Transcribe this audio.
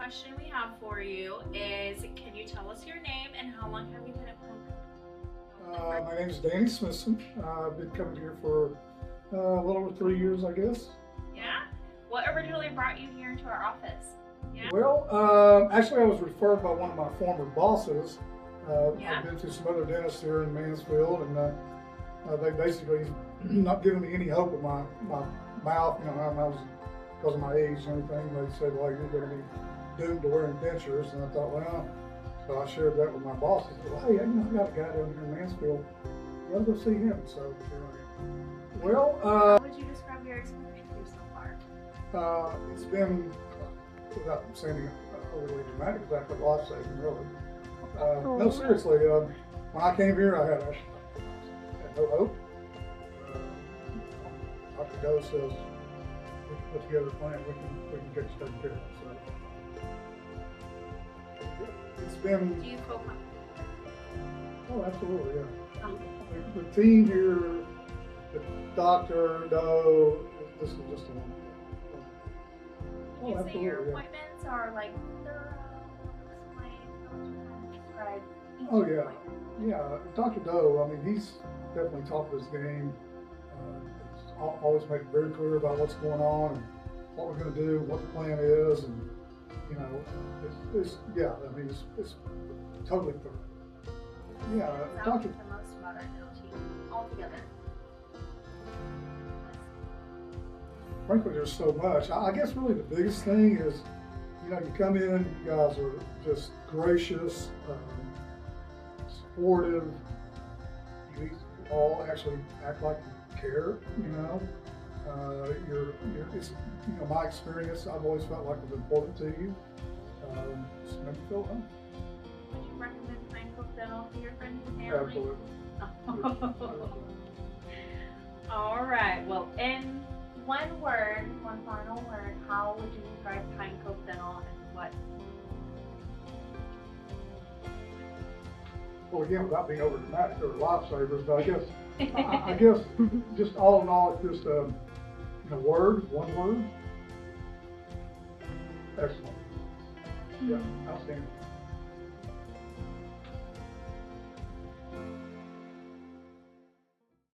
question we have for you is, can you tell us your name and how long have you been at Pine Cove? My name is Danny Smithson. I've been coming here for a little over 3 years, I guess. Yeah? What originally brought you here into our office? Yeah? Well, actually I was referred by one of my former bosses. Yeah. I've been to some other dentists here in Mansfield, and they basically not giving me any hope with my mouth, how I was, because of my age and everything. They said, well, you're going to be doomed to wearing dentures, and I thought, well, so I shared that with my boss. I said, well, hey, I got a guy down here in Mansfield. You ought to go see him. So here I am. Well, how would you describe your experience here so far? it's been, without sounding overly dramatic, exactly life-saving, really. No, seriously, when I came here, I had no hope. Dr. Doe says, we can put together a plan, we can get you taken care of. So, it's been. Do you feel comfortable? Oh, absolutely, yeah. Oh. The team here, the Dr. Doe, this is just a one. Can you say your appointments are like thorough, explain, how would you kind of describe each appointment? Yeah, Dr. Doe, I mean, he's definitely top of his game. He's always make it very clear about what's going on and what we're going to do, what the plan is, and it's totally thorough. Yeah, Dr. The most about our dental team altogether. Frankly, there's so much. I guess really the biggest thing is, you come in, you guys are just gracious, supportive. You all actually act like you care. It's my experience. I've always felt like it was important to you. Just make you feel home. Would you recommend Pine Cove Dental to your friends and family? Absolutely. All right. Well, in one final word, how would you describe Pine Cove Dental and what? Well, again, without being over dramatic, they're lifesavers, but I guess just all in all, it's just one word. Excellent. Yeah, outstanding.